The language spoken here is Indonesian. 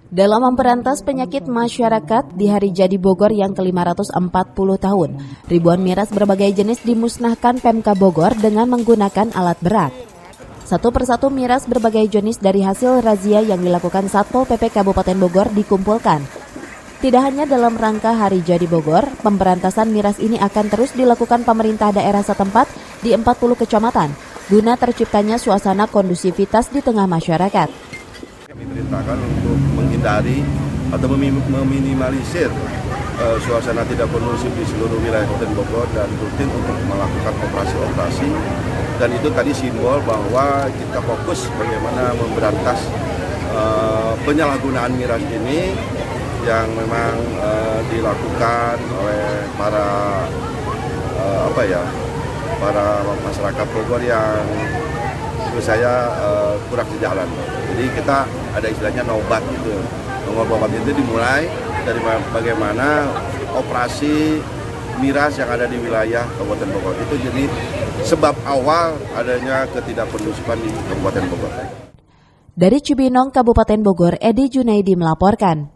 Dalam memberantas penyakit masyarakat di Hari Jadi Bogor yang ke-540 tahun, ribuan miras berbagai jenis dimusnahkan Pemkab Bogor dengan menggunakan alat berat. Satu persatu miras berbagai jenis dari hasil razia yang dilakukan Satpol PP Kabupaten Bogor dikumpulkan. Tidak hanya dalam rangka Hari Jadi Bogor, pemberantasan miras ini akan terus dilakukan pemerintah daerah setempat di 40 kecamatan, guna terciptanya suasana kondusivitas di tengah masyarakat. Kami perintahkan untuk menghindari atau meminimalisir suasana tidak kondusif di seluruh wilayah Kabupaten Bogor dan rutin untuk melakukan operasi-operasi. Dan itu tadi simbol bahwa kita fokus bagaimana memberantas penyalahgunaan miras ini yang memang dilakukan oleh para masyarakat Bogor yang menurut saya kurang sejalan. Jadi kita ada istilahnya nobat gitu. Nobat itu dimulai dari bagaimana operasi miras yang ada di wilayah Kabupaten Bogor. Itu jadi sebab awal adanya ketidakkondusifan di Kabupaten Bogor. Dari Cibinong, Kabupaten Bogor, Edi Junaidi melaporkan.